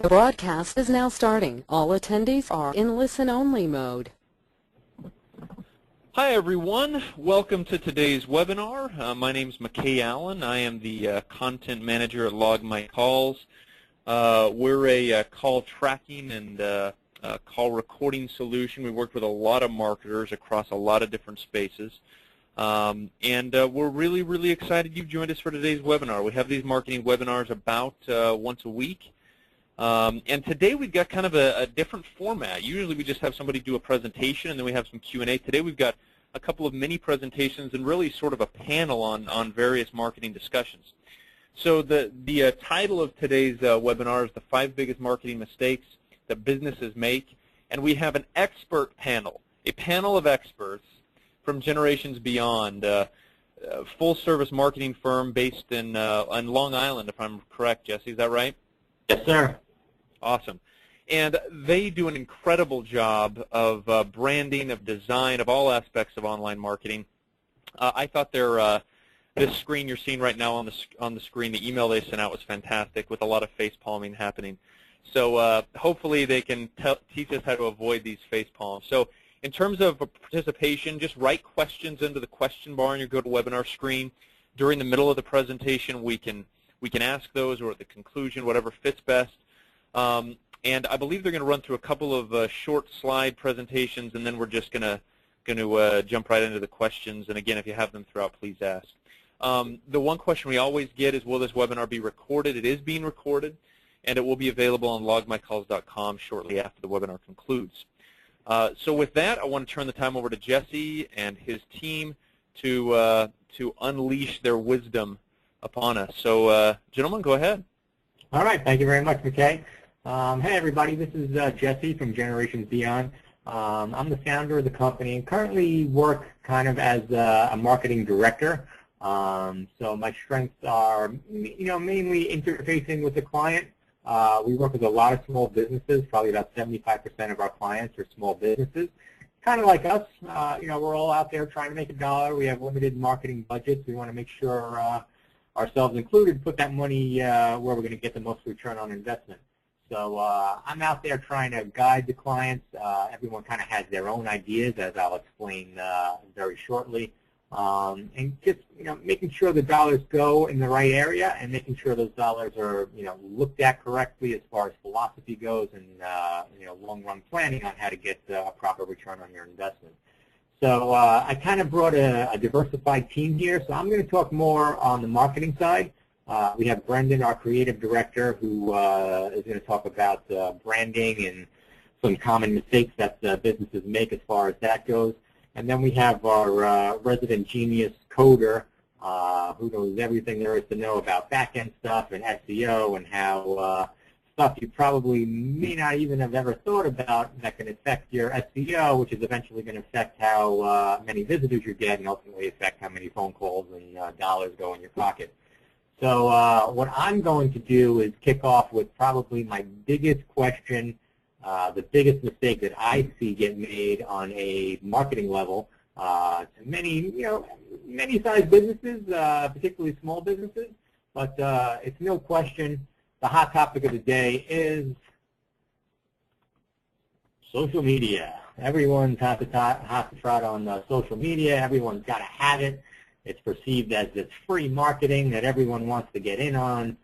The broadcast is now starting. All attendees are in listen-only mode. Hi everyone, welcome to today's webinar. My name is McKay Allen. I am the content manager at Log My Calls. We're a call tracking and call recording solution. We work with a lot of marketers across a lot of different spaces. We're really excited you've joined us for today's webinar. We have these marketing webinars about once a week. And today we've got kind of a different format. Usually we just have somebody do a presentation and then we have some Q&A. Today we've got a couple of mini presentations and really sort of a panel on various marketing discussions. So the title of today's webinar is the 5 biggest marketing mistakes that businesses make. And we have an expert panel, a panel of experts from Generations Beyond, a full-service marketing firm based in on Long Island, if I'm correct, Jesse. Is that right? Yes, sir. Awesome. And they do an incredible job of branding, of design, of all aspects of online marketing. I thought this screen you're seeing right now on the screen, the email they sent out was fantastic with a lot of face palming happening. So hopefully they can teach us how to avoid these face palms. So in terms of participation, just write questions into the question bar on your GoToWebinar screen. During the middle of the presentation, we can ask those, or at the conclusion, whatever fits best. And I believe they're going to run through a couple of short slide presentations, and then we're just going to jump right into the questions. And again, if you have them throughout, please ask. The one question we always get is, will this webinar be recorded? It is being recorded, and it will be available on logmycalls.com shortly after the webinar concludes. So with that, I want to turn the time over to Jesse and his team to unleash their wisdom upon us. So, gentlemen, go ahead. All right. Thank you very much, McKay. Hey, everybody. This is Jesse from Generations Beyond. I'm the founder of the company and currently work kind of as a marketing director. So my strengths are, mainly interfacing with the client. We work with a lot of small businesses. Probably about 75% of our clients are small businesses. Kind of like us. We're all out there trying to make a dollar. We have limited marketing budgets. We want to make sure ourselves included, put that money where we're going to get the most return on investment. So I'm out there trying to guide the clients. Everyone kind of has their own ideas, as I'll explain very shortly. And just making sure the dollars go in the right area and making sure those dollars are looked at correctly as far as philosophy goes and long-run planning on how to get a proper return on your investment. So I kind of brought a diversified team here. So I'm going to talk more on the marketing side. We have Brendan, our creative director, who is going to talk about branding and some common mistakes that businesses make as far as that goes. And then we have our resident genius coder, who knows everything there is to know about back-end stuff and SEO and how stuff you probably may not even have ever thought about that can affect your SEO, which is eventually going to affect how many visitors you get and ultimately affect how many phone calls and dollars go in your pocket. So what I'm going to do is kick off with probably my biggest question, the biggest mistake that I see get made on a marketing level to many sized businesses, particularly small businesses. But it's no question the hot topic of the day is social media. Everyone's hot to trot on social media. Everyone's got to have it. It's perceived as this free marketing that everyone wants to get in on.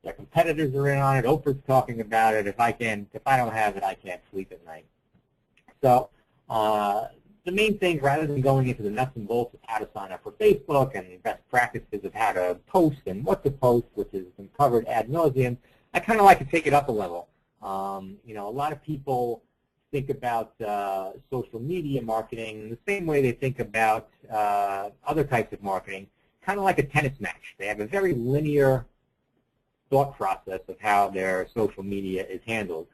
Their competitors are in on it. Oprah's talking about it. If I don't have it, I can't sleep at night. So the main thing, rather than going into the nuts and bolts of how to sign up for Facebook and best practices of how to post and what to post, which has been covered ad nauseum, I kind of like to take it up a level. A lot of people think about social media marketing the same way they think about other types of marketing, kind of like a tennis match. They have a very linear thought process of how their social media is handled.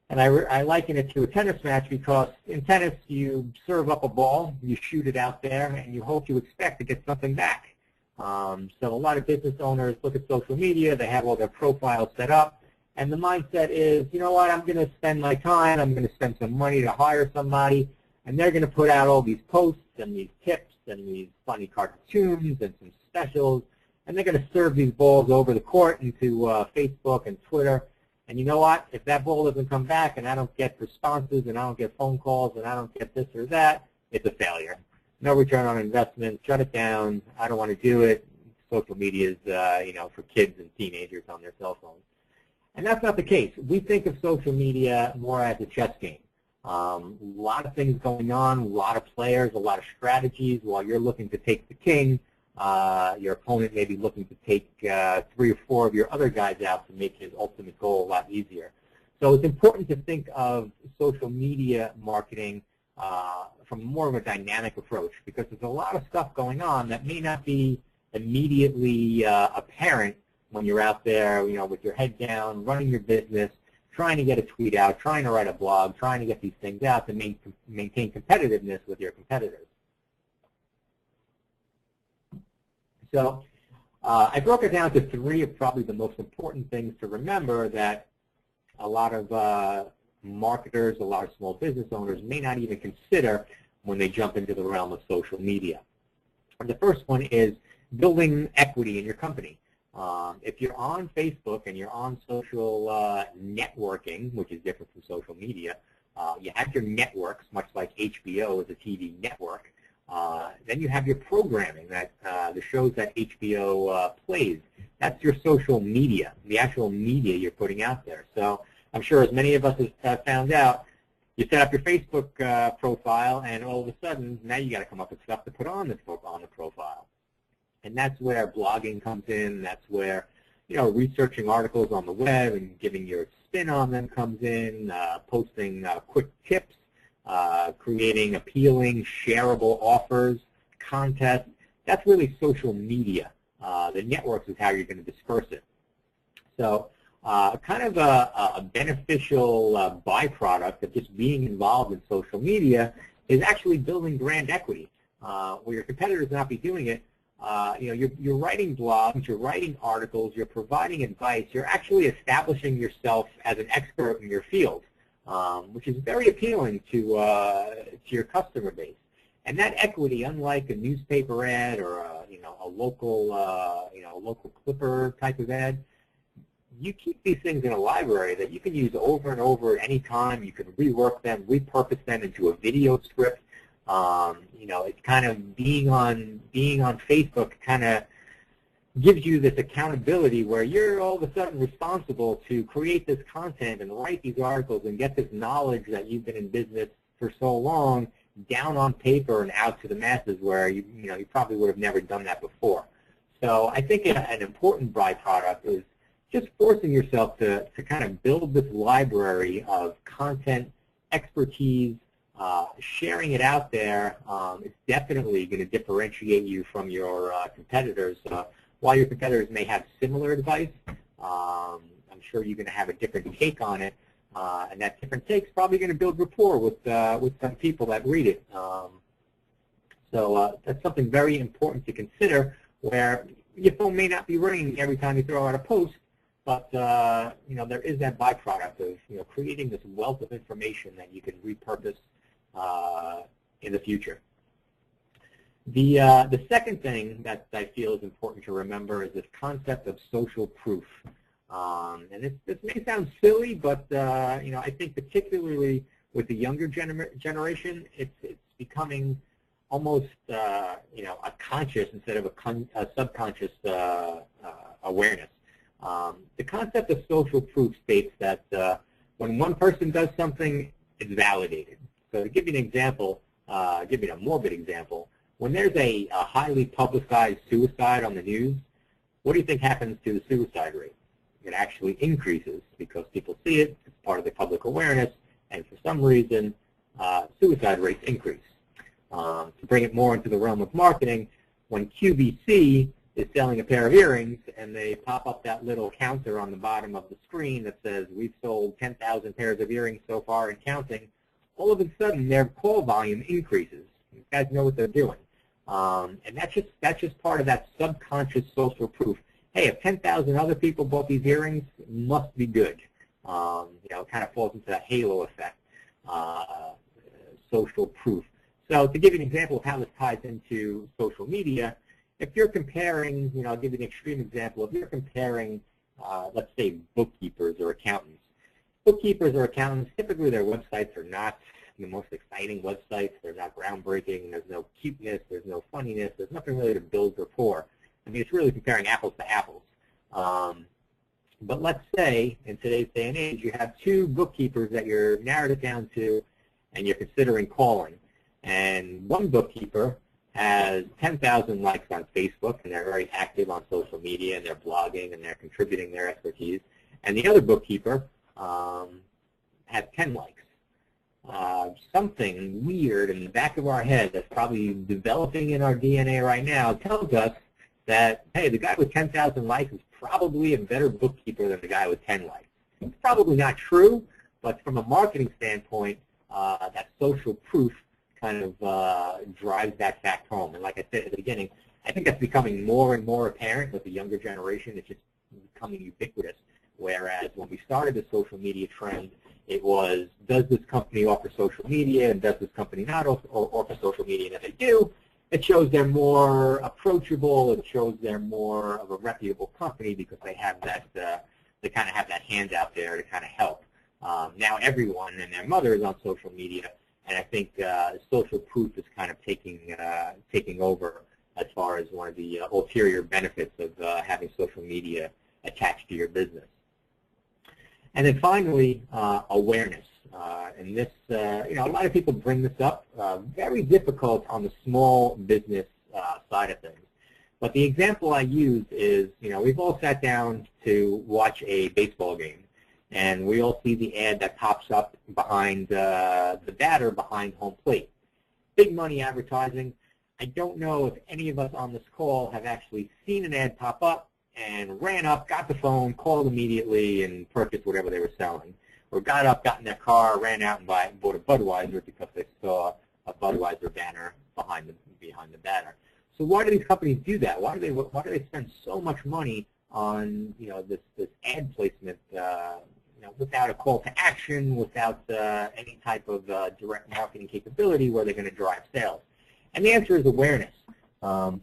And I liken it to a tennis match because in tennis you serve up a ball, you shoot it out there, and you hope you expect to get something back. So a lot of business owners look at social media, they have all their profiles set up, and the mindset is, you know what, I'm going to spend my time, I'm going to spend some money to hire somebody, and they're going to put out all these posts and these tips and these funny cartoons and some specials, and they're going to serve these balls over the court into Facebook and Twitter. And you know what? If that ball doesn't come back and I don't get responses and I don't get phone calls and I don't get this or that, it's a failure. No return on investment. Shut it down. I don't want to do it. Social media is, for kids and teenagers on their cell phones. And that's not the case. We think of social media more as a chess game. A lot of things going on, a lot of players, a lot of strategies. While you're looking to take the king, your opponent may be looking to take 3 or 4 of your other guys out to make his ultimate goal a lot easier. So it's important to think of social media marketing from more of a dynamic approach, because there's a lot of stuff going on that may not be immediately apparent when you're out there, with your head down, running your business, trying to get a tweet out, trying to write a blog, trying to get these things out to maintain competitiveness with your competitors. So I broke it down to 3 of probably the most important things to remember that a lot of marketers, a lot of small business owners may not even consider when they jump into the realm of social media. And the first one is building equity in your company. If you're on Facebook and you're on social networking, which is different from social media, you have your networks, much like HBO is a TV network. Then you have your programming, that the shows that HBO plays. That's your social media, the actual media you're putting out there. So I'm sure as many of us have found out, you set up your Facebook profile, and all of a sudden, now you got to come up with stuff to put on the profile. And that's where blogging comes in. That's where, researching articles on the web and giving your spin on them comes in, posting quick tips, creating appealing, shareable offers, contests. That's really social media. The networks is how you're going to disperse it. So kind of a beneficial byproduct of just being involved in social media is actually building brand equity. Where your competitors not be doing it, you're writing blogs, you're writing articles, you're providing advice, you're actually establishing yourself as an expert in your field, which is very appealing to your customer base. And that equity, unlike a newspaper ad or a local local clipper type of ad, you keep these things in a library that you can use over and over at any time. You can rework them, repurpose them into a video script. It's kind of being on Facebook kind of gives you this accountability where you're all of a sudden responsible to create this content and write these articles and get this knowledge that you've been in business for so long down on paper and out to the masses, where you probably would have never done that before. So I think an important byproduct is just forcing yourself to kind of build this library of content, expertise. Sharing it out there is definitely going to differentiate you from your competitors. While your competitors may have similar advice, I'm sure you're going to have a different take on it, and that different take is probably going to build rapport with some people that read it. So that's something very important to consider, where your phone may not be ringing every time you throw out a post, but there is that byproduct of creating this wealth of information that you can repurpose in the future. The second thing that I feel is important to remember is this concept of social proof. And this may sound silly, but I think particularly with the younger generation, it's becoming almost a conscious instead of a subconscious awareness. The concept of social proof states that when one person does something, it's validated. So to give you an example, give you a morbid example, when there's a highly publicized suicide on the news, what do you think happens to the suicide rate? It actually increases because people see it, it's part of the public awareness, and for some reason, suicide rates increase. To bring it more into the realm of marketing, when QVC is selling a pair of earrings and they pop up that little counter on the bottom of the screen that says, we've sold 10,000 pairs of earrings so far and counting, all of a sudden their call volume increases. You guys know what they're doing. And that's just part of that subconscious social proof. Hey, if 10,000 other people bought these earrings, it must be good. It kind of falls into that halo effect, social proof. So to give you an example of how this ties into social media, if you're comparing, I'll give you an extreme example. If you're comparing let's say, bookkeepers or accountants. Bookkeepers or accountants, typically their websites are not the most exciting websites. They're not groundbreaking. There's no cuteness. There's no funniness. There's nothing really to build rapport. I mean, it's really comparing apples to apples. But let's say, in today's day and age, you have two bookkeepers that you're narrowed it down to and you're considering calling. And one bookkeeper has 10,000 likes on Facebook, and they're very active on social media, and they're blogging, and they're contributing their expertise. And the other bookkeeper has 10 likes. Something weird in the back of our head that's probably developing in our DNA right now tells us that, hey, the guy with 10,000 likes is probably a better bookkeeper than the guy with 10 likes. It's probably not true, but from a marketing standpoint, that social proof kind of drives that fact home. And like I said at the beginning, I think that's becoming more and more apparent with the younger generation. It's just becoming ubiquitous. Whereas when we started the social media trend, it was, does this company offer social media, and does this company not offer social media? And if they do, it shows they're more approachable. It shows they're more of a reputable company because they have that, they kind of have that hand out there to kind of help. Now everyone and their mother is on social media, and I think social proof is kind of taking over as far as one of the ulterior benefits of having social media attached to your business. And then finally, awareness. And this, a lot of people bring this up. Very difficult on the small business side of things. But the example I use is, we've all sat down to watch a baseball game, and we all see the ad that pops up behind the batter behind home plate. Big money advertising. I don't know if any of us on this call have actually seen an ad pop up and ran up, got the phone, called immediately, and purchased whatever they were selling. Or got up, got in their car, ran out and bought a Budweiser because they saw a Budweiser banner behind the batter. So why do these companies do that? Why do they spend so much money on this ad placement without a call to action, without any type of direct marketing capability where they're going to drive sales? And the answer is awareness.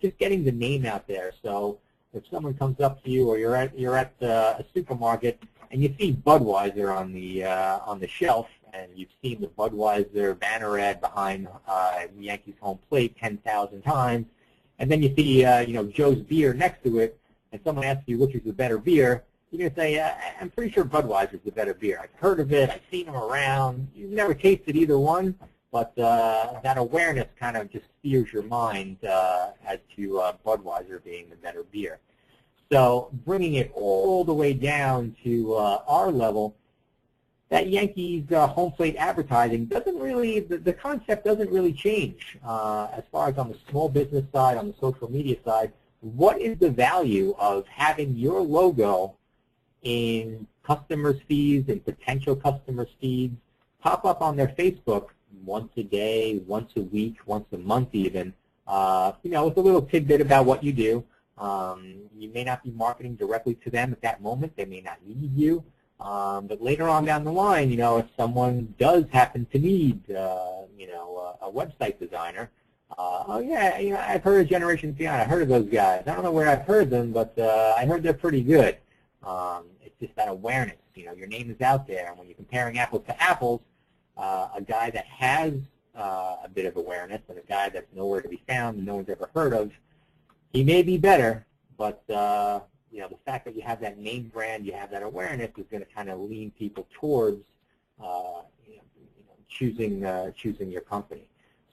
Just getting the name out there. So if someone comes up to you, or you're at a supermarket and you see Budweiser on the shelf, and you've seen the Budweiser banner ad behind Yankees home plate 10,000 times, and then you see Joe's beer next to it, and someone asks you which is the better beer, you're going to say, I'm pretty sure Budweiser's the better beer. I've heard of it. I've seen them around. You've never tasted either one, but that awareness kind of just steers your mind as to Budweiser being the better beer. So bringing it all the way down to our level, that Yankees home plate advertising doesn't really, the concept doesn't really change as far as on the small business side, on the social media side. What is the value of having your logo in customers' feeds and potential customers' feeds pop up on their Facebook once a day, once a week, once a month even, with a little tidbit about what you do. You may not be marketing directly to them at that moment. They may not need you. But later on down the line, if someone does happen to need, a website designer, oh yeah, I've heard of Generation Beyond. I heard of those guys. I don't know where I've heard them, but I heard they're pretty good. It's just that awareness. Your name is out there, and when you're comparing apples to apples, a guy that has a bit of awareness and a guy that's nowhere to be found and no one's ever heard of, he may be better, but the fact that you have that name brand, you have that awareness, is going to kind of lean people towards choosing your company.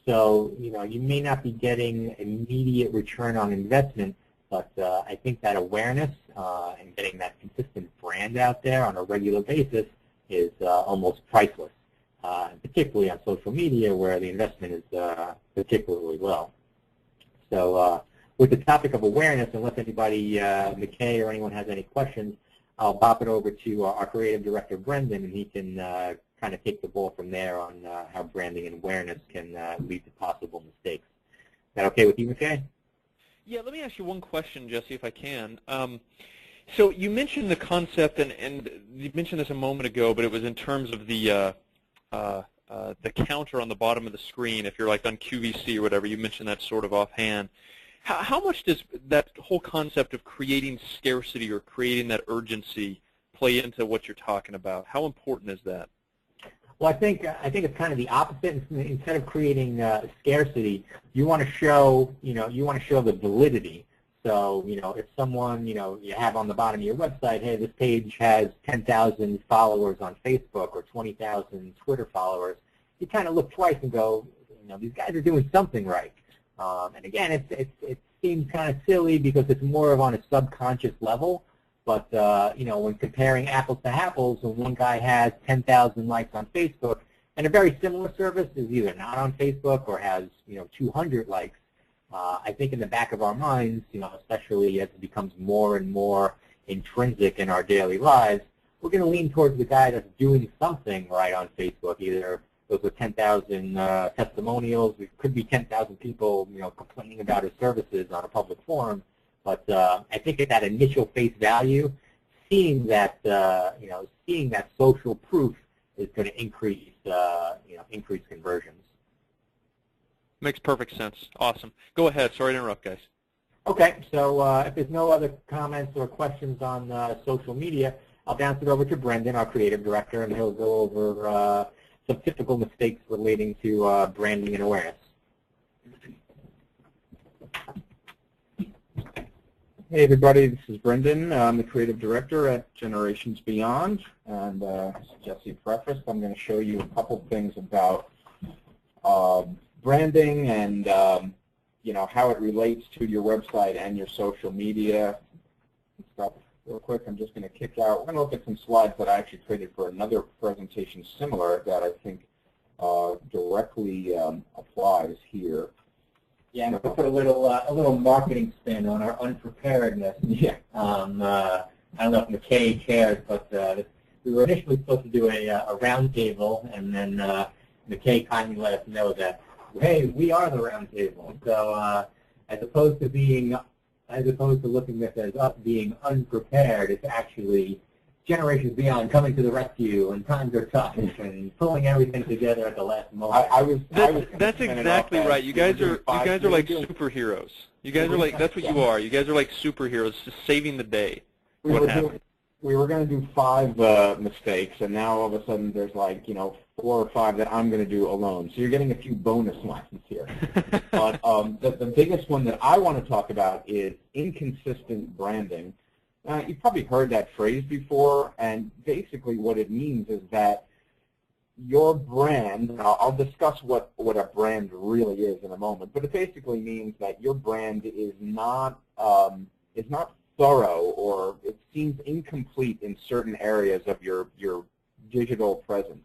So you may not be getting immediate return on investment, but I think that awareness and getting that consistent brand out there on a regular basis is almost priceless, particularly on social media where the investment is particularly low. So with the topic of awareness, unless anybody, McKay or anyone has any questions, I'll pop it over to our creative director, Brendan, and he can kind of take the ball from there on how branding and awareness can lead to possible mistakes. Is that okay with you, McKay? Yeah, let me ask you one question, Jesse, if I can. So you mentioned the concept, and you mentioned this a moment ago, but it was in terms of the counter on the bottom of the screen. If you're like on QVC or whatever, you mentioned that sort of offhand. How much does that whole concept of creating scarcity or creating that urgency play into what you're talking about? How important is that? Well, I think it's kind of the opposite. Instead of creating scarcity, you want to show the validity. So, if someone, you have on the bottom of your website, hey, this page has 10,000 followers on Facebook or 20,000 Twitter followers, you kind of look twice and go, these guys are doing something right. And again, it seems kind of silly because it's more of on a subconscious level. But, when comparing apples to apples, when one guy has 10,000 likes on Facebook and a very similar service is either not on Facebook or has, 200 likes, I think in the back of our minds, especially as it becomes more and more intrinsic in our daily lives, we're going to lean towards the guy that's doing something right on Facebook. Either those are 10,000 testimonials, it could be 10,000 people, complaining about his services on a public forum. But I think at that initial face value, seeing that social proof is going to increase increase conversions. Makes perfect sense. Awesome. Go ahead. Sorry to interrupt, guys. Okay. So if there's no other comments or questions on social media, I'll bounce it over to Brendan, our creative director, and he'll go over some typical mistakes relating to branding and awareness. Hey everybody, this is Brendan. I'm the creative director at Generations Beyond, and as Jesse prefaced, I'm going to show you a couple things about branding and how it relates to your website and your social media and stuff. Real quick, I'm just going to kick out. We're going to look at some slides that I actually created for another presentation similar that I think directly applies here. Yeah, and we'll put a little marketing spin on our unpreparedness. Yeah. I don't know if McKay cares, but we were initially supposed to do a roundtable, and then McKay kindly let us know that, hey, we are the roundtable. So as opposed to looking at this as us being unprepared, it's actually Generations Beyond coming to the rescue, and times are tough, and pulling everything together at the last moment. That's exactly right. You guys are like superheroes. You guys are like, that's what you are. You guys are like superheroes, just saving the day. What happened? We were going to do 5 mistakes, and now all of a sudden there's like 4 or 5 that I'm going to do alone. So you're getting a few bonus ones here. But the biggest one that I want to talk about is inconsistent branding. You've probably heard that phrase before, and basically what it means is that your brand, and I'll discuss what a brand really is in a moment, but it basically means that your brand is not thorough, or it seems incomplete in certain areas of your digital presence.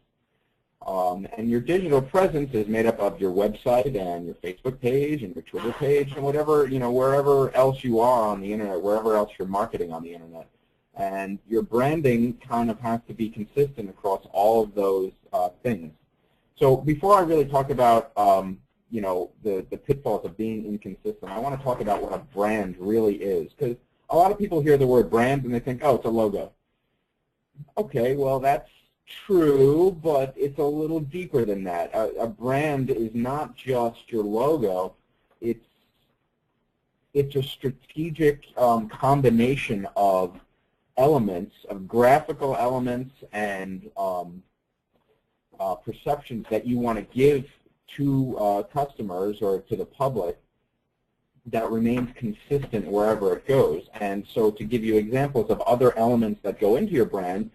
And your digital presence is made up of your website and your Facebook page and your Twitter page and whatever, wherever else you are on the internet, wherever else you're marketing on the internet. And your branding kind of has to be consistent across all of those things. So before I really talk about, the pitfalls of being inconsistent, I want to talk about what a brand really is. Because a lot of people hear the word brand and they think, oh, it's a logo. Okay, well, that's true, but it's a little deeper than that. A brand is not just your logo. It's a strategic combination of elements, of graphical elements and perceptions that you want to give to customers or to the public that remains consistent wherever it goes. And so to give you examples of other elements that go into your brand,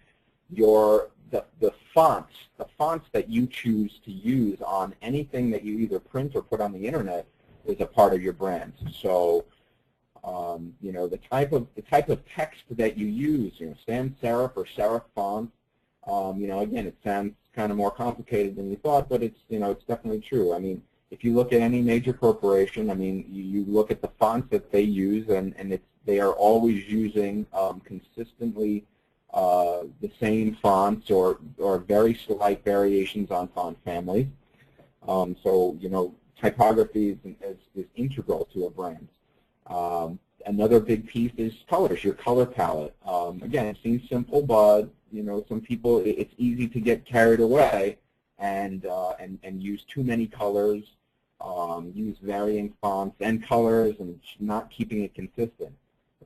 the fonts that you choose to use on anything that you either print or put on the internet is a part of your brand. So, the type of text that you use, sans serif or serif font, again, it sounds kind of more complicated than you thought, but it's definitely true. I mean, if you look at any major corporation, I mean, you look at the fonts that they use, and they are always using consistently the same fonts or very slight variations on font families. So, typography is integral to a brand. Another big piece is colors, your color palette. Again, it seems simple, but, some people, it's easy to get carried away and use too many colors use varying fonts and colors, and not keeping it consistent.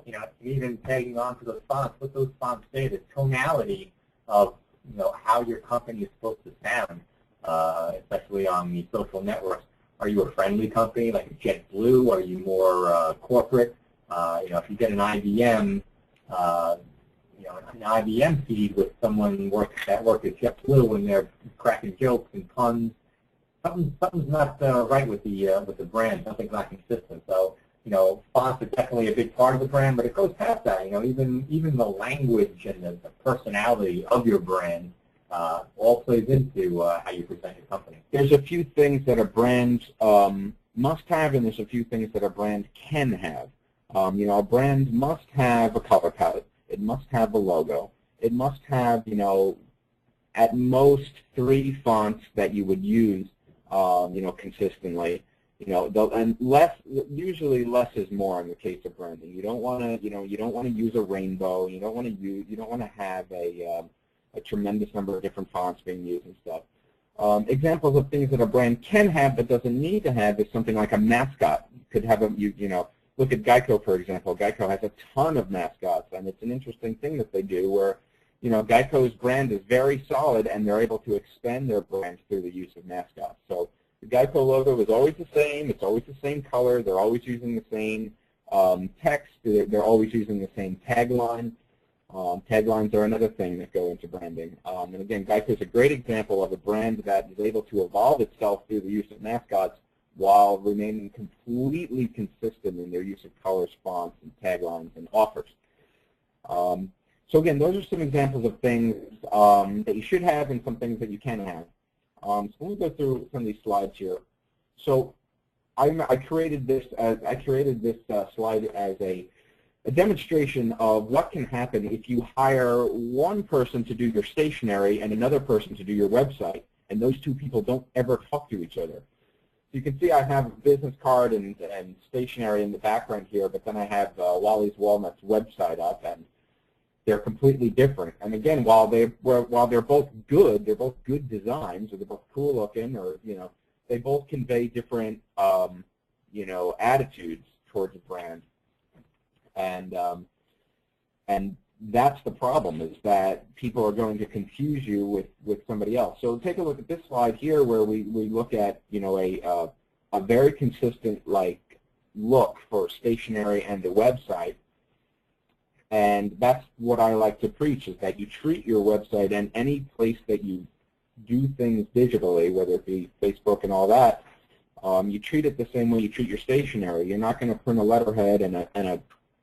You know, even tagging on to those fonts, what those fonts say, the tonality of, you know, how your company is supposed to sound, especially on the social networks. Are you a friendly company like JetBlue? Are you more corporate? You know, if you get an IBM, you know, an IBM feed with someone that works at JetBlue and they're cracking jokes and puns, something's not right with the brand. Something's not consistent. So, you know, fonts are definitely a big part of the brand, but it goes past that. You know, even the language and the personality of your brand all plays into how you present your company. There's a few things that a brand must have, and there's a few things that a brand can have. You know, a brand must have a color palette. It must have a logo. It must have, you know, at most 3 fonts that you would use, you know, consistently. You know, and usually less is more in the case of branding. You don't want to, you know, you don't want to use a rainbow. You don't want to have a tremendous number of different fonts being used and stuff. Examples of things that a brand can have but doesn't need to have is something like a mascot. You could have you know, look at Geico, for example. Geico has a ton of mascots, and it's an interesting thing that they do where, you know, Geico's brand is very solid, and they're able to expand their brand through the use of mascots. So the Geico logo is always the same. It's always the same color. They're always using the same text. They're always using the same tagline. Taglines are another thing that go into branding. And again, Geico is a great example of a brand that is able to evolve itself through the use of mascots while remaining completely consistent in their use of colors, fonts, and taglines and offers. So again, those are some examples of things that you should have and some things that you can have. So let me go through some of these slides here. So I created this slide as a demonstration of what can happen if you hire one person to do your stationery and another person to do your website, and those 2 people don't ever talk to each other. You can see I have a business card and stationery in the background here, but then I have Wally's Walnuts website up, and they're completely different. And again, while they're both good, they're both good designs, or they're both cool looking, or, you know, they both convey different you know, attitudes towards a brand. And that's the problem, is that people are going to confuse you with somebody else. So take a look at this slide here, where we look at, you know, a very consistent like look for stationery and the website. And that's what I like to preach, is that you treat your website and any place that you do things digitally, whether it be Facebook and all that, you treat it the same way you treat your stationery. You're not going to print a letterhead and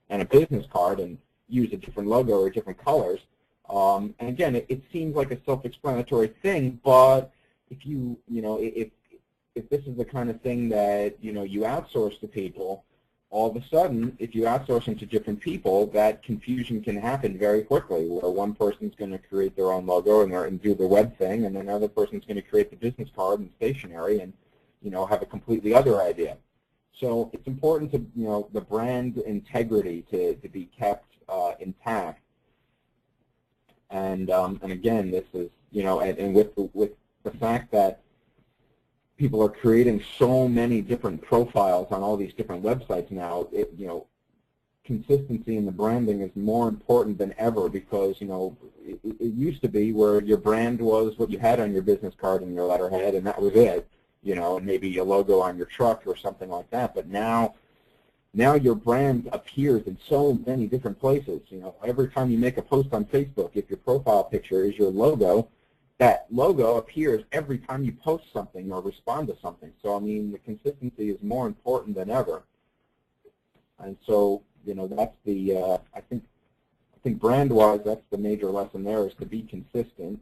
a business card and use a different logo or different colors. And again, it seems like a self-explanatory thing, but if you know, if this is the kind of thing that, you know, you outsource to people, all of a sudden, if you outsource them to different people, that confusion can happen very quickly, where one person's going to create their own logo and do the web thing, and another person's going to create the business card and stationery and, you know, have a completely other idea. So it's important to, you know, the brand integrity to be kept intact. And again, this is, you know, and with the fact that people are creating so many different profiles on all these different websites now, you know, consistency in the branding is more important than ever, because, you know, it used to be where your brand was what you had on your business card and your letterhead, and that was it, you know, and maybe a logo on your truck or something like that. But now your brand appears in so many different places. You know, every time you make a post on Facebook, if your profile picture is your logo, that logo appears every time you post something or respond to something. So, I mean, the consistency is more important than ever. And so, you know, that's the, I think brand-wise, that's the major lesson there, is to be consistent.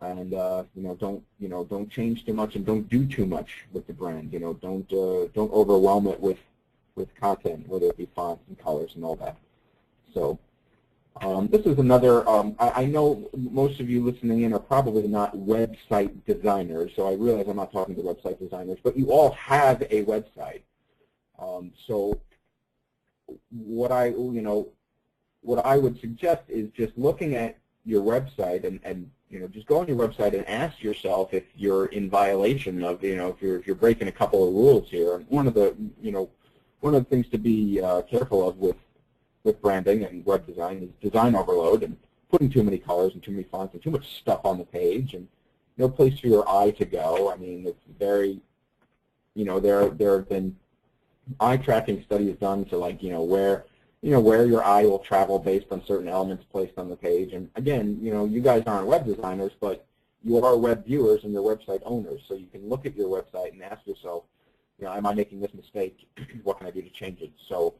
And you know, don't change too much and don't do too much with the brand. You know, don't overwhelm it with content, whether it be fonts and colors and all that. So this is another. I know most of you listening in are probably not website designers, so I realize I'm not talking to website designers, but you all have a website. So what I would suggest is just looking at your website and just go on your website and ask yourself if you're in violation of, if you're breaking a couple of rules here. And one of the things to be careful of with branding and web design is design overload and putting too many colors and too many fonts and too much stuff on the page and no place for your eye to go. I mean, it's very, there have been eye tracking studies done to where your eye will travel based on certain elements placed on the page. And again, you guys aren't web designers, but you are web viewers and you're website owners. So you can look at your website and ask yourself, am I making this mistake? What can I do to change it? So,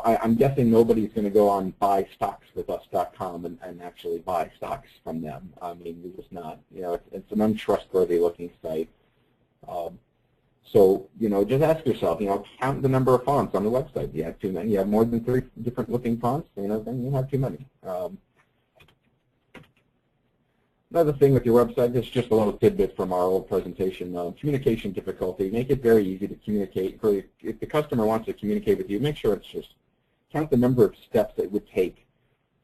I'm guessing nobody's going to go on buystockswithus.com and actually buy stocks from them. I mean, you're just not. It's an untrustworthy looking site. So, just ask yourself, count the number of fonts on the website. If you have too many, you have more than 3 different looking fonts, then you have too many. Another thing with your website, this is just a little tidbit from our old presentation, communication difficulty. Make it very easy to communicate. If the customer wants to communicate with you, make sure it's just count the number of steps it would take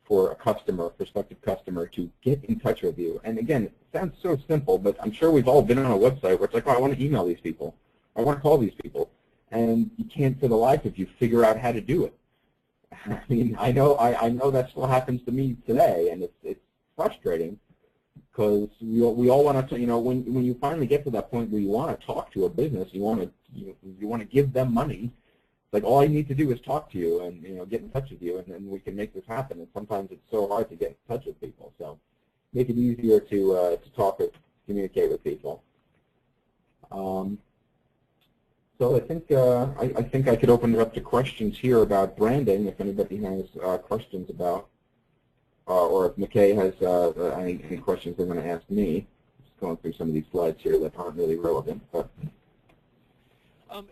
for a prospective customer, to get in touch with you. And again, it sounds so simple, but I'm sure we've all been on a website where it's like, oh, I want to email these people. I want to call these people. And you can't for the life of you figure out how to do it. I mean, I know that still happens to me today, and it's frustrating. Because we all want to, when you finally get to that point where you want to talk to a business, you want to give them money. It's like all you need to do is talk to you and get in touch with you, and then we can make this happen. And sometimes it's so hard to get in touch with people. So make it easier to communicate with people. So I think I could open it up to questions here about branding. If anybody has questions about. Or if McKay has any questions they're going to ask me. Just going through some of these slides here that aren't really relevant. But.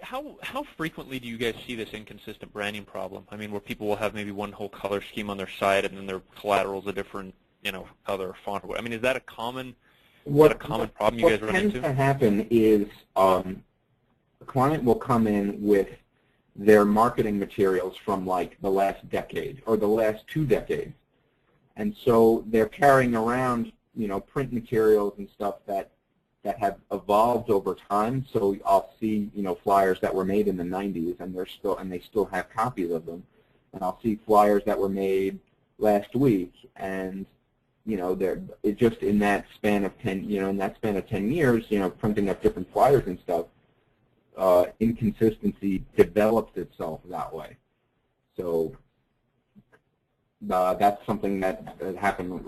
How frequently do you guys see this inconsistent branding problem? I mean, where people will have maybe one whole color scheme on their site and then their collateral is a different, color or font. I mean, is that a common problem you guys run into? What tends to happen is a client will come in with their marketing materials from like the last decade or the last 2 decades. And so they're carrying around, print materials and stuff that have evolved over time. So I'll see, flyers that were made in the 90s, and they still have copies of them. And I'll see flyers that were made last week, and they're just in that span of 10 years, printing up different flyers and stuff. Inconsistency develops itself that way. So. That's something that happens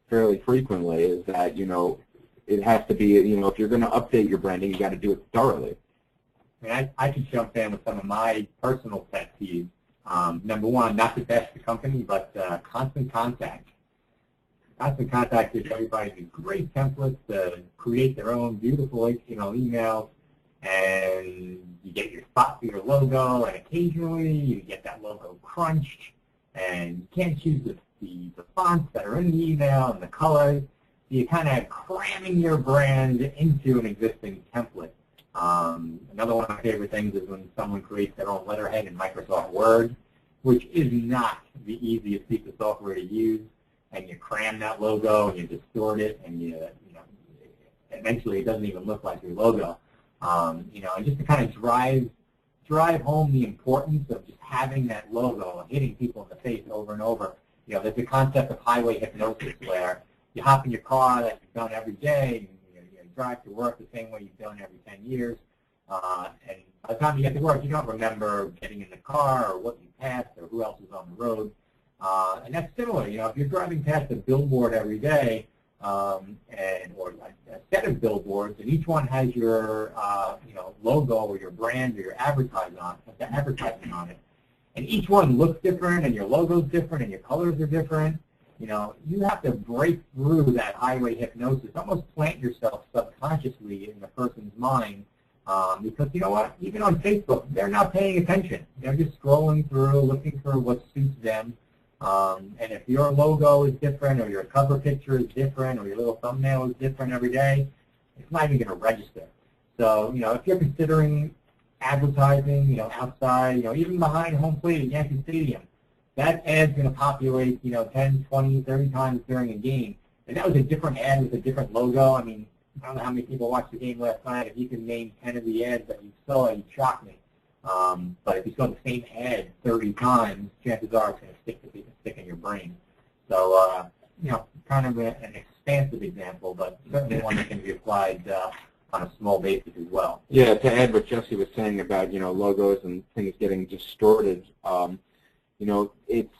fairly frequently. Is that it has to be if you're going to update your branding, you got to do it thoroughly. I could jump in with some of my personal pet peeves. Number one, not to bash the company, but constant contact. Constant contact gives everybody these great templates to create their own beautiful emails. And you get your spot for your logo, and occasionally you get that logo crunched, and you can't choose the fonts that are in the email and the colors. You're kind of cramming your brand into an existing template. Another one of my favorite things is when someone creates their own letterhead in Microsoft Word, which is not the easiest piece of software to use, and you cram that logo and you distort it, and eventually it doesn't even look like your logo. And just to kind of drive home the importance of just having that logo and hitting people in the face over and over. There's the concept of highway hypnosis where you hop in your car that you've done every day, and you drive to work the same way you've done every 10 years. And by the time you get to work, you don't remember getting in the car or what you passed or who else is on the road. And that's similar. If you're driving past a billboard every day, or like a set of billboards, and each one has your logo or your brand or your advertising on it, and each one looks different, and your logo's different, and your colors are different. You have to break through that highway hypnosis, almost plant yourself subconsciously in the person's mind, because you know what? Even on Facebook, they're not paying attention. They're just scrolling through, looking for what suits them. And if your logo is different, or your cover picture is different, or your little thumbnail is different every day, it's not even going to register. So, if you're considering advertising, outside, even behind home plate at Yankee Stadium, that ad's going to populate, 10, 20, 30 times during a game. And that was a different ad with a different logo. I mean, I don't know how many people watched the game last night. If you can name 10 of the ads that you saw, you'd shock me. But if you saw the same ad 30 times, chances are it's going to stick in your brain. So, kind of an expansive example, but certainly one that can be applied on a small basis as well. Yeah, to add what Jesse was saying about, logos and things getting distorted, it's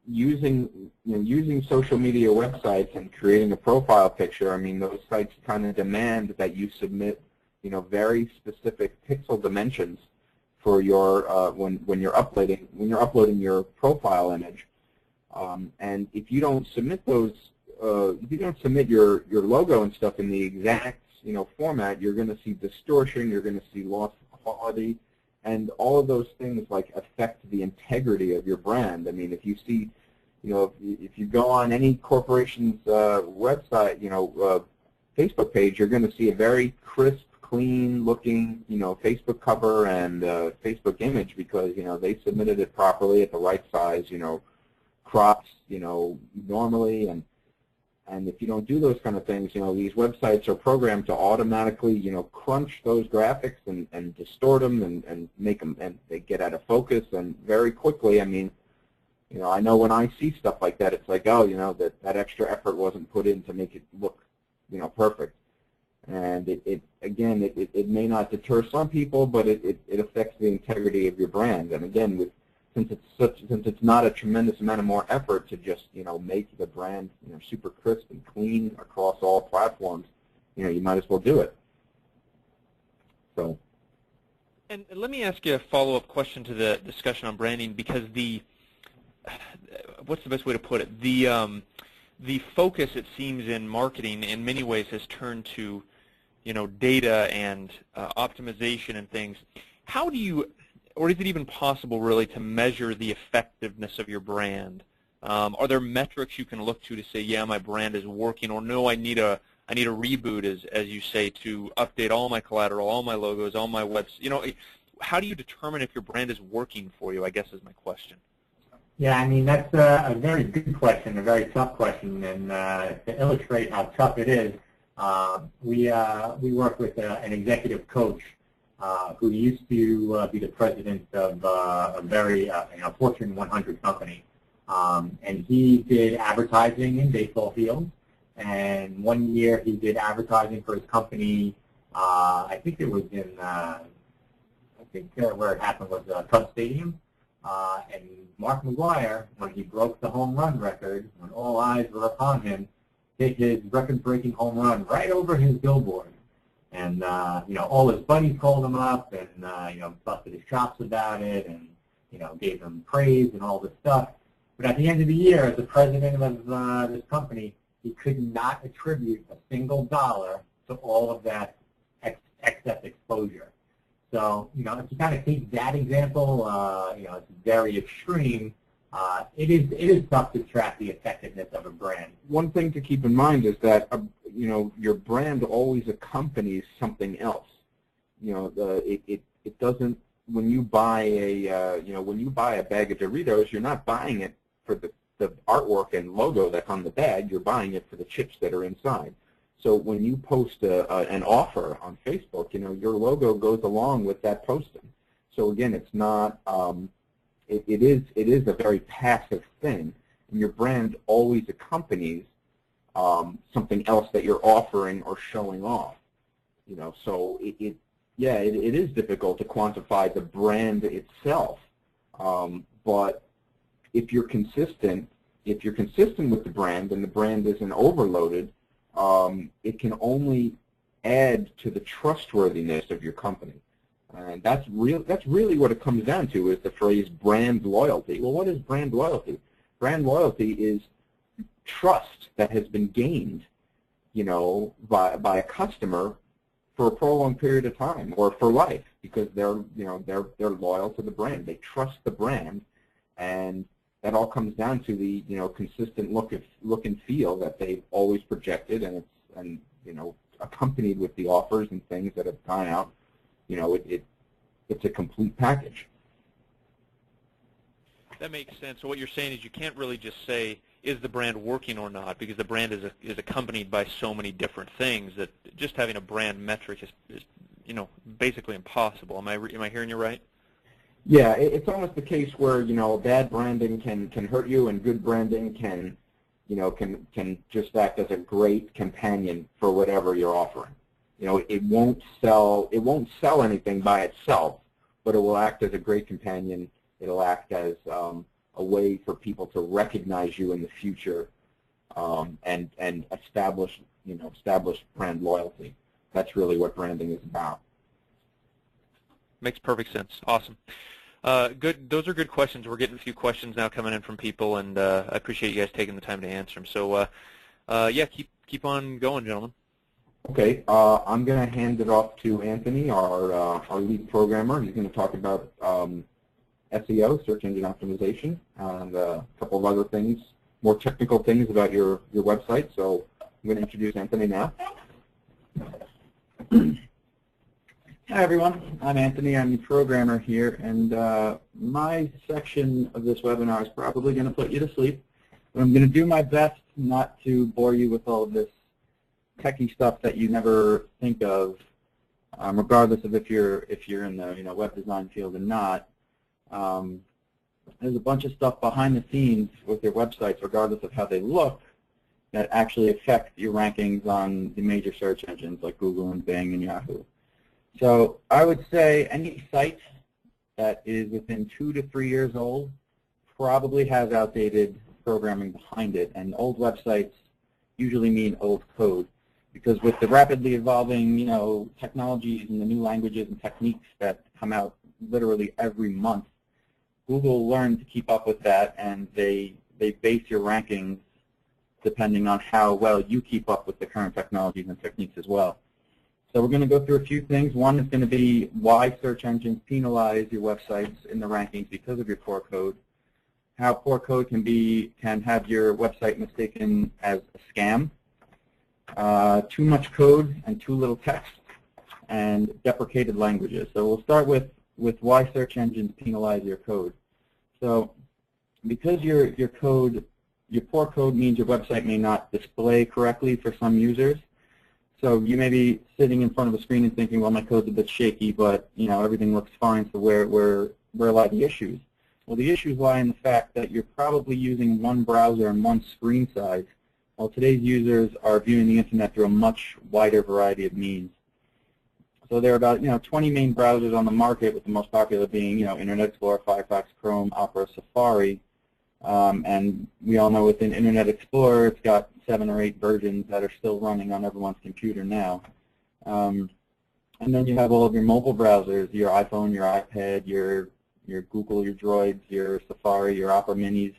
using social media websites and creating a profile picture. I mean, those sites kind of demand that you submit, very specific pixel dimensions for your when you're uploading your profile image. And if you don't submit those, if you don't submit your logo and stuff in the exact format, you're going to see distortion. You're going to see loss of quality. And all of those things affect the integrity of your brand. I mean, if you see, if you go on any corporation's website, Facebook page, you're going to see a very crisp, clean-looking, Facebook cover and Facebook image because they submitted it properly at the right size, cropped, normally, and if you don't do those kind of things, these websites are programmed to automatically, crunch those graphics and distort them and make them, and they get out of focus, and very quickly, I mean, I know when I see stuff like that, it's like, oh, that extra effort wasn't put in to make it look, perfect. And it may not deter some people, but it affects the integrity of your brand. And again, since it's not a tremendous amount of more effort to just make the brand super crisp and clean across all platforms, you might as well do it. So. And let me ask you a follow-up question to the discussion on branding, because what's the best way to put it? The focus, it seems, in marketing in many ways has turned to data and optimization and things. How do you, or is it even possible really to measure the effectiveness of your brand? Are there metrics you can look to say, yeah, my brand is working, or no, I need a reboot, as you say, to update all my collateral, all my logos, all my webs. How do you determine if your brand is working for you, I guess, is my question. Yeah, I mean, that's a very good question, a very tough question, and to illustrate how tough it is, we work with an executive coach who used to be the president of a very Fortune 100 company, and he did advertising in baseball fields. And one year he did advertising for his company. I think it was in where it happened was Cub Stadium. And Mark McGwire, when he broke the home run record, when all eyes were upon him, hit his record-breaking home run right over his billboard. And all his buddies called him up and busted his chops about it, and gave him praise and all this stuff. But at the end of the year, as the president of this company, he could not attribute a single dollar to all of that excess exposure. So, if you kind of take that example, it's very extreme. It is tough to track the effectiveness of a brand. One thing to keep in mind is that your brand always accompanies something else. It doesn't. When you buy a bag of Doritos, you're not buying it for the artwork and logo that's on the bag. You're buying it for the chips that are inside. So when you post an offer on Facebook, your logo goes along with that posting. So again, it's not. It is a very passive thing, and your brand always accompanies something else that you're offering or showing off. So it is difficult to quantify the brand itself, but if you're consistent with the brand and the brand isn't overloaded, it can only add to the trustworthiness of your company. And that's really what it comes down to, is the phrase brand loyalty. Well, what is brand loyalty? Brand loyalty is trust that has been gained, by a customer for a prolonged period of time or for life, because they're loyal to the brand. They trust the brand, and that all comes down to the consistent look and feel that they've always projected, and it's accompanied with the offers and things that have gone out. It's a complete package. That makes sense. So what you're saying is you can't really just say, is the brand working or not, because the brand is accompanied by so many different things that just having a brand metric is basically impossible. Am I hearing you right? Yeah, it's almost the case where, bad branding can hurt you, and good branding can just act as a great companion for whatever you're offering. It won't sell anything by itself, but it will act as a great companion. It'll act as a way for people to recognize you in the future, and establish brand loyalty. That's really what branding is about. Makes perfect sense. Awesome. Good. Those are good questions. We're getting a few questions now coming in from people, and I appreciate you guys taking the time to answer them. So, yeah, keep on going, gentlemen. Okay. I'm going to hand it off to Anthony, our lead programmer. He's going to talk about SEO, search engine optimization, and a couple of other things, more technical things about your website. So I'm going to introduce Anthony now. Hi everyone, I'm Anthony. I'm the programmer here, and my section of this webinar is probably going to put you to sleep. But I'm going to do my best not to bore you with all of this techie stuff that you never think of, regardless of if you're in the web design field or not. There's a bunch of stuff behind the scenes with your websites, regardless of how they look, that actually affect your rankings on the major search engines like Google and Bing and Yahoo. So I would say any site that is within 2 to 3 years old probably has outdated programming behind it, and old websites usually mean old code, because with the rapidly evolving technologies and the new languages and techniques that come out literally every month, Google learned to keep up with that, and they base your rankings depending on how well you keep up with the current technologies and techniques as well. So we're going to go through a few things. One is going to be why search engines penalize your websites in the rankings because of your poor code, how poor code can have your website mistaken as a scam, too much code and too little text, and deprecated languages. So we'll start with why search engines penalize your code. So because your poor code means your website may not display correctly for some users. So you may be sitting in front of a screen and thinking, well, my code's a bit shaky, but everything looks fine. So where lie the issues? Well, the issues lie in the fact that you're probably using one browser and one screen size, while today's users are viewing the internet through a much wider variety of means. So there are about 20 main browsers on the market, with the most popular being Internet Explorer, Firefox, Chrome, Opera, Safari. And we all know within Internet Explorer, it's got 7 or 8 versions that are still running on everyone's computer now. And then you have all of your mobile browsers, your iPhone, your iPad, your Google, your Droids, your Safari, your Opera Minis,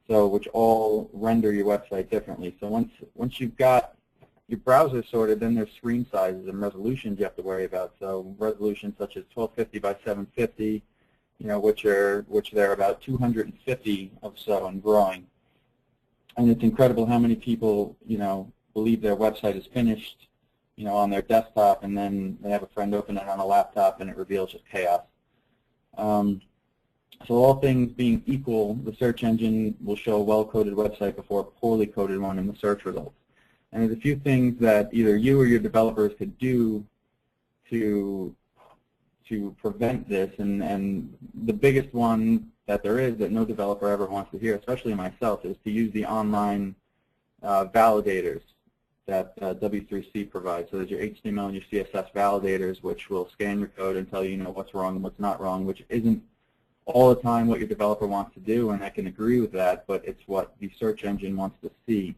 so which all render your website differently. So once you've got your browser sorted, then there's screen sizes and resolutions you have to worry about. So resolutions such as 1250 by 750, which there are about 250 of so and growing. And it's incredible how many people, believe their website is finished, on their desktop, and then they have a friend open it on a laptop and it reveals just chaos. So all things being equal, the search engine will show a well-coded website before a poorly coded one in the search results. And there's a few things that either you or your developers could do to prevent this, and the biggest one that there is that no developer ever wants to hear, especially myself, is to use the online validators that W3C provides. So there's your HTML and your CSS validators, which will scan your code and tell you, what's wrong and what's not wrong, which isn't all the time what your developer wants to do, and I can agree with that, but it's what the search engine wants to see.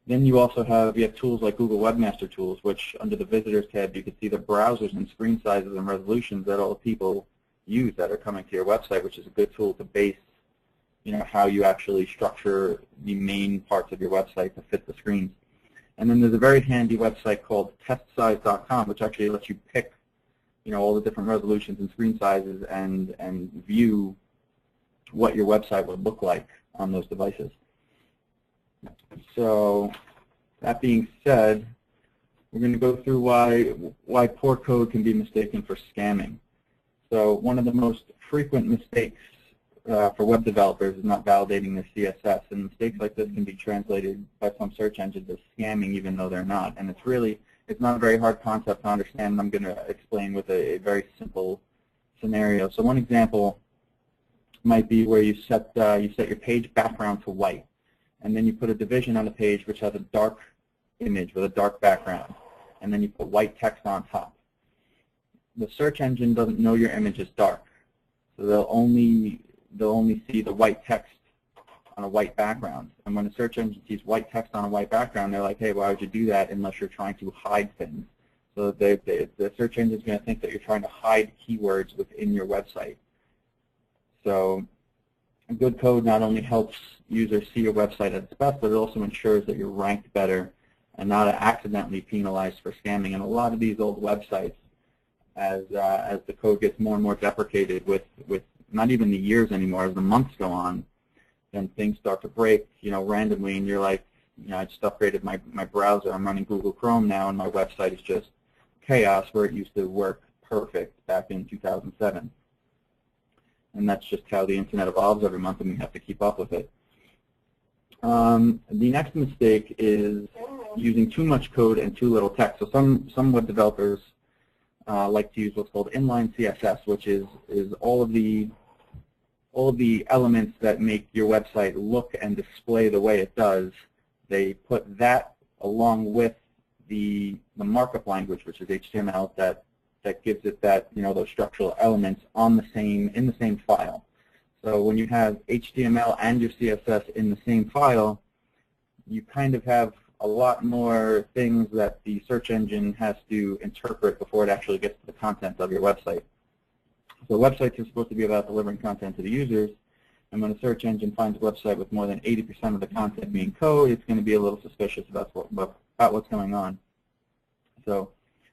Then you also have tools like Google Webmaster Tools, which under the Visitors tab you can see the browsers and screen sizes and resolutions that all the people use that are coming to your website, which is a good tool to base how you actually structure the main parts of your website to fit the screens. And then there's a very handy website called testsize.com, which actually lets you pick all the different resolutions and screen sizes and view what your website would look like on those devices. So that being said, we're going to go through why poor code can be mistaken for scamming. So one of the most frequent mistakes for web developers is not validating their CSS, and mistakes like this can be translated by some search engines as scamming, even though they're not. And it's not a very hard concept to understand, and I'm going to explain with a very simple scenario. So one example might be where you set your page background to white, and then you put a division on the page which has a dark image with a dark background, and then you put white text on top. The search engine doesn't know your image is dark, so they'll only see the white text on a white background. And when a search engine sees white text on a white background, they're like, hey, why would you do that unless you're trying to hide things? So the search engine is going to think that you're trying to hide keywords within your website. So good code not only helps users see your website at its best, but it also ensures that you're ranked better and not accidentally penalized for scamming. And a lot of these old websites, as the code gets more and more deprecated with not even the years anymore, as the months go on, then things start to break, randomly, and you're like, I just upgraded my browser. I'm running Google Chrome now, and my website is just chaos where it used to work perfect back in 2007. And that's just how the internet evolves every month, and we have to keep up with it. The next mistake is using too much code and too little text. So some web developers like to use what's called inline CSS, which is all of the elements that make your website look and display the way it does. They put that along with the markup language, which is HTML, that gives it those structural elements in the same file. So when you have HTML and your CSS in the same file, you kind of have a lot more things that the search engine has to interpret before it actually gets to the content of your website. So websites are supposed to be about delivering content to the users, and when a search engine finds a website with more than 80% of the content being code, it's going to be a little suspicious about what's going on. So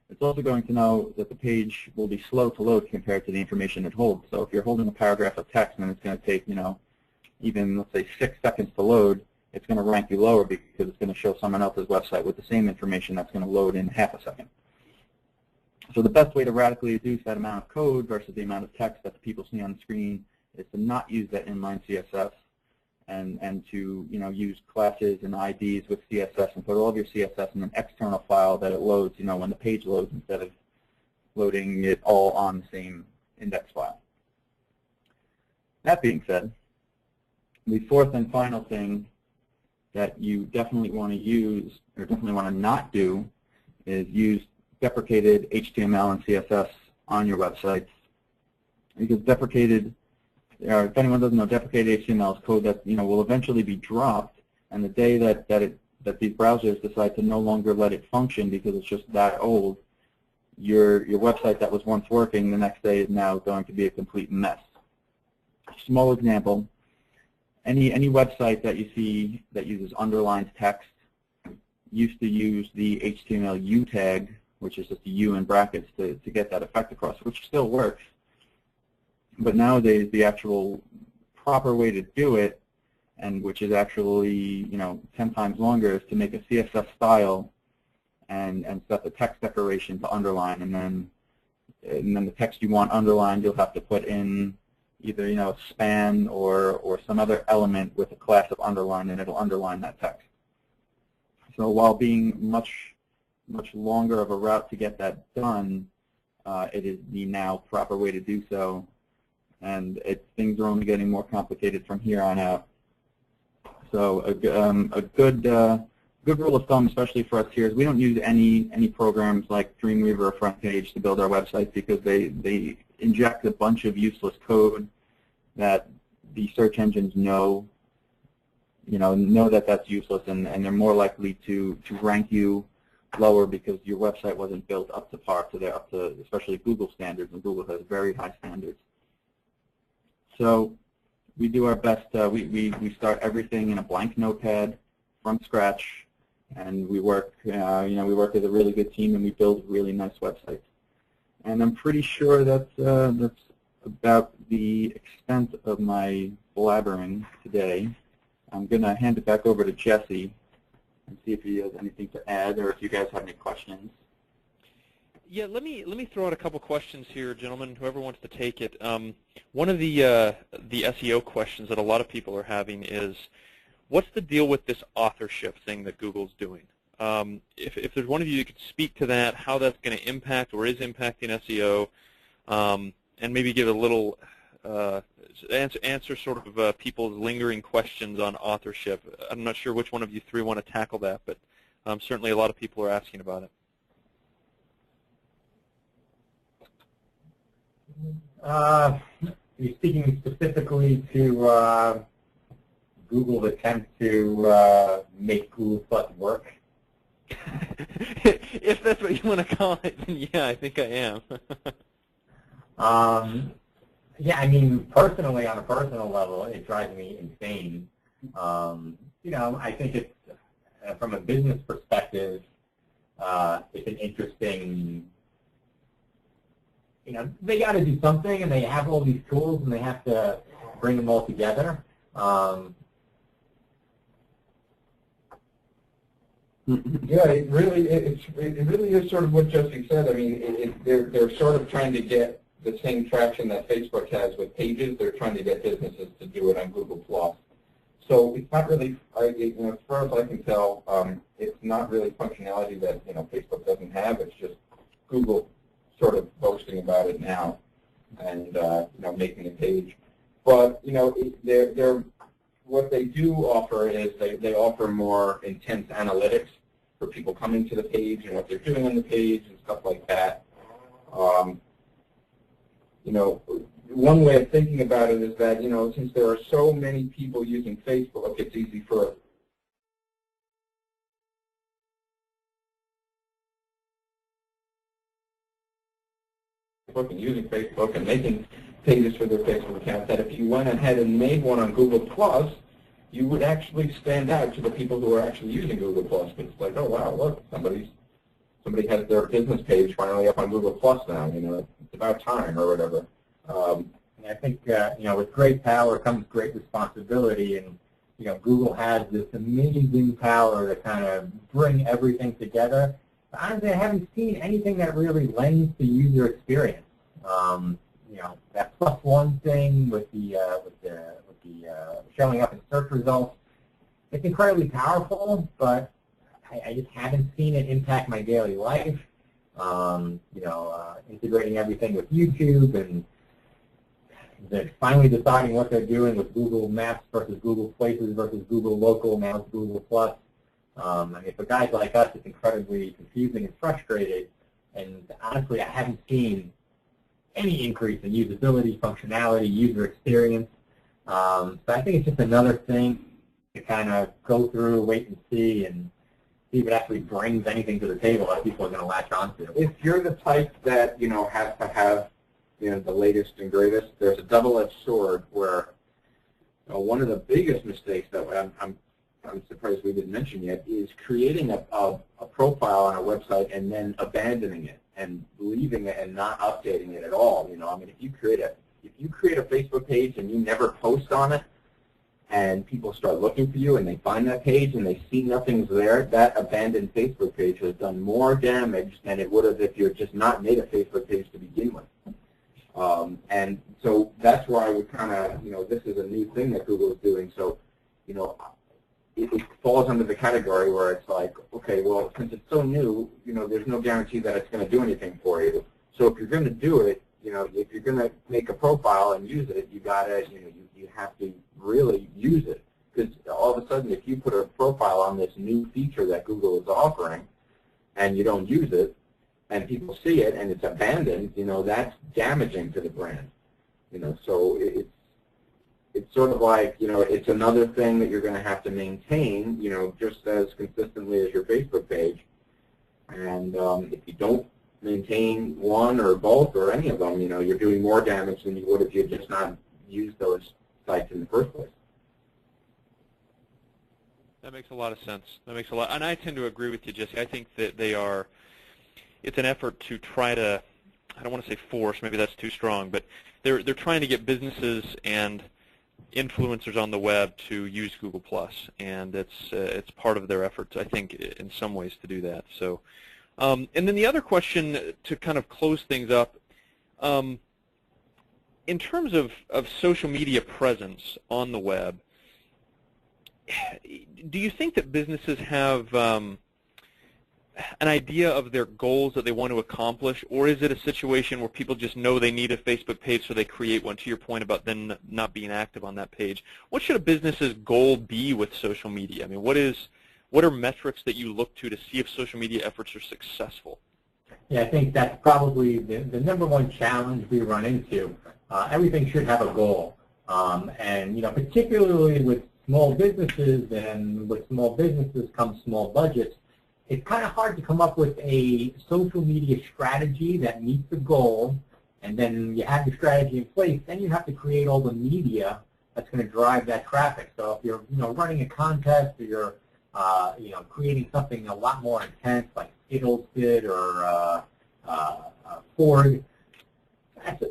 it's also going to know that the page will be slow to load compared to the information it holds. So if you're holding a paragraph of text and it's going to take, even, let's say, 6 seconds to load, it's going to rank you lower because it's going to show someone else's website with the same information that's going to load in half a second. So the best way to radically reduce that amount of code versus the amount of text that the people see on the screen is to not use that inline CSS and to use classes and IDs with CSS and put all of your CSS in an external file that it loads when the page loads, instead of loading it all on the same index file. That being said, the fourth and final thing that you definitely want to use, or definitely want to not do, is use deprecated HTML and CSS on your websites. Because deprecated, if anyone doesn't know, deprecated HTML is code that will eventually be dropped, and the day that these browsers decide to no longer let it function because it's just that old, your website that was once working the next day is now going to be a complete mess. Small example. Any website that you see that uses underlined text used to use the HTML U tag, which is just a U in brackets to get that effect across, which still works. But nowadays, the actual proper way to do it, and which is actually 10 times longer, is to make a CSS style and set the text decoration to underline, and then the text you want underlined, you'll have to put in either a span or some other element with a class of underline, and it'll underline that text. So while being much longer of a route to get that done, it is the now proper way to do so, and things are only getting more complicated from here on out. So a good rule of thumb, especially for us here, is we don't use any programs like Dreamweaver or FrontPage to build our websites, because they inject a bunch of useless code that the search engines know that that's useless, and they're more likely to rank you lower because your website wasn't built up to par, especially Google standards, and Google has very high standards. So we do our best. We start everything in a blank notepad from scratch, and we work. We work as a really good team, and we build really nice websites. And I'm pretty sure that's about the extent of my blabbering today. I'm going to hand it back over to Jesse and see if he has anything to add, or if you guys have any questions. Yeah, let me throw out a couple questions here, gentlemen. Whoever wants to take it. One of the SEO questions that a lot of people are having is, what's the deal with this authorship thing that Google's doing? If there's one of you that could speak to that, how that's going to impact or is impacting SEO, and maybe give a little answer sort of people's lingering questions on authorship. I'm not sure which one of you three want to tackle that, but certainly a lot of people are asking about it. You're speaking specifically to Google's attempt to make Google Plus work? If that's what you want to call it, then yeah, I think I am. Yeah, I mean, personally, on a personal level, it drives me insane. You know, I think it's, from a business perspective, it's an interesting, you know, they got to do something, and they have all these tools, and they have to bring them all together. Yeah, it really is sort of what Jesse said. I mean, they're sort of trying to get the same traction that Facebook has with Pages. They're trying to get businesses to do it on Google Plus. So it's not really, you know, as far as I can tell, it's not really functionality that Facebook doesn't have. It's just Google sort of boasting about it now and making a page. But they're what they do offer is they offer more intense analytics for people coming to the page and what they're doing on the page and stuff like that. One way of thinking about it is that, since there are so many people using Facebook, it's easy for Facebook and using Facebook and making pages for their Facebook account, that if you went ahead and made one on Google Plus, you would actually stand out to the people who are actually using Google Plus. It's like, oh wow, look, somebody has their business page finally up on Google Plus now. It's about time or whatever. I think with great power comes great responsibility, and Google has this amazing power to kind of bring everything together. But honestly, I haven't seen anything that really lends to user experience. That +1 thing with the showing up in search results, it's incredibly powerful, but I just haven't seen it impact my daily life. Integrating everything with YouTube, and they're finally deciding what they're doing with Google Maps versus Google Places versus Google Local, now it's Google Plus. I mean, for guys like us, it's incredibly confusing and frustrating, and honestly, I haven't seen any increase in usability, functionality, user experience. So I think it's just another thing to kind of go through, wait and see if it actually brings anything to the table that people are going to latch onto. If you're the type that has to have the latest and greatest, there's a double-edged sword where one of the biggest mistakes that I'm surprised we didn't mention yet is creating a profile on a website and then abandoning it and leaving it and not updating it at all. I mean, if you create a Facebook page and you never post on it, and people start looking for you and they find that page and they see nothing's there, that abandoned Facebook page has done more damage than it would have if you had just not made a Facebook page to begin with. And so that's where I would kind of, this is a new thing that Google is doing. So, it falls under the category where it's like, okay, well, since it's so new, there's no guarantee that it's going to do anything for you. So if you're going to do it, if you're going to make a profile and use it, you got to, you have to really use it. Because all of a sudden, if you put a profile on this new feature that Google is offering and you don't use it, and people see it and it's abandoned, that's damaging to the brand. So it's sort of like, it's another thing that you're going to have to maintain, just as consistently as your Facebook page. And if you don't maintain one or both or any of them, you're doing more damage than you would if you had just not used those sites in the first place. That makes a lot of sense. That makes a lot, and I tend to agree with you, Jesse. I think that it's an effort to try to, I don't want to say force, maybe that's too strong, but they're trying to get businesses and influencers on the web to use Google+, and it's part of their efforts, I think, in some ways to do that. So And then the other question to kind of close things up, in terms of social media presence on the web, do you think that businesses have an idea of their goals that they want to accomplish, or is it a situation where people just know they need a Facebook page so they create one, to your point about them not being active on that page? What should a business's goal be with social media? I mean, what are metrics that you look to see if social media efforts are successful? Yeah, I think that's probably the number one challenge we run into. Everything should have a goal. And, you know, particularly with small businesses, and with small businesses comes small budgets, it's kind of hard to come up with a social media strategy that meets the goal, and then you have your strategy in place, then you have to create all the media that's going to drive that traffic. So if you're, you know, running a contest, or you're, you know, creating something a lot more intense like Skittles did, or Ford,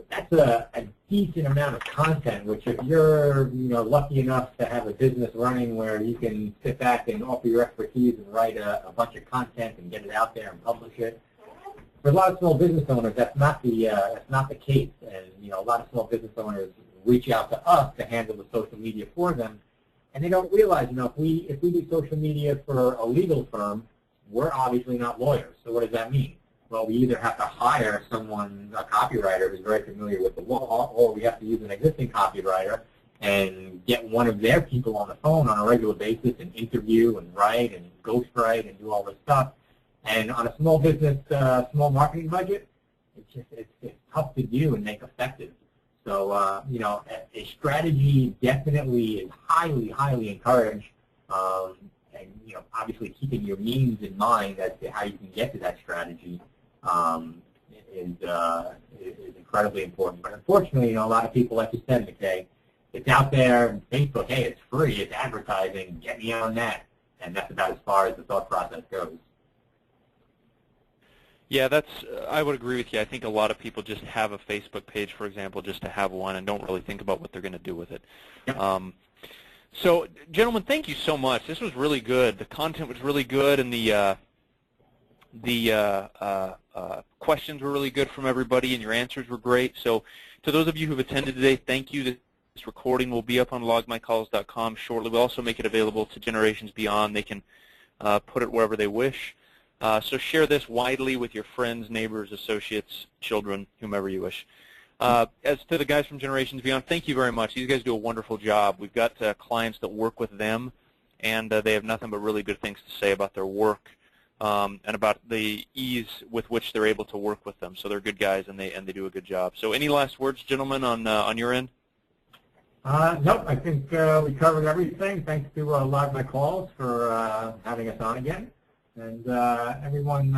that's a decent amount of content, which if you're, you know, lucky enough to have a business running where you can sit back and offer your expertise and write a bunch of content and get it out there and publish it. For a lot of small business owners, that's not the case, and you know, a lot of small business owners reach out to us to handle the social media for them, and they don't realize, you know, if we do social media for a legal firm, we're obviously not lawyers. So what does that mean? Well, we either have to hire someone, a copywriter who's very familiar with the law, or we have to use an existing copywriter and get one of their people on the phone on a regular basis and interview and write and ghostwrite and do all this stuff. And on a small business, small marketing budget, it's tough to do and make effective. So, you know, a strategy definitely is highly, highly encouraged. And, you know, obviously keeping your means in mind as to how you can get to that strategy is incredibly important. But unfortunately, you know, a lot of people, like you said, McKay, it's out there, Facebook, hey, it's free, it's advertising, get me on that. And that's about as far as the thought process goes. Yeah, I would agree with you. I think a lot of people just have a Facebook page, for example, just to have one and don't really think about what they're going to do with it. Yep. So, gentlemen, thank you so much. This was really good. The content was really good, and the questions were really good from everybody, and your answers were great. So, to those of you who have attended today, thank you. This recording will be up on logmycalls.com shortly. We'll also make it available to Generations Beyond. They can put it wherever they wish. So share this widely with your friends, neighbors, associates, children, whomever you wish. As to the guys from Generations Beyond, thank you very much. These guys do a wonderful job. We've got clients that work with them, and they have nothing but really good things to say about their work and about the ease with which they're able to work with them. So they're good guys, and they do a good job. So any last words, gentlemen, on your end? Nope, I think we covered everything. Thanks to Log My Calls for having us on again. And everyone,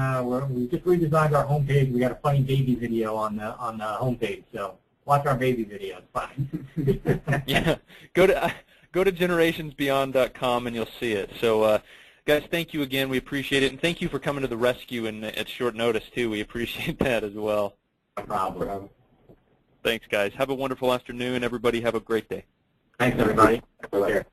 we just redesigned our homepage. We got a funny baby video on the homepage, so watch our baby video. It's fine. Yeah, go to generationsbeyond.com and you'll see it. So, guys, thank you again. We appreciate it, and thank you for coming to the rescue at short notice too. We appreciate that as well. No problem. Thanks, guys. Have a wonderful afternoon. Everybody, have a great day. Thanks, everybody. Take care.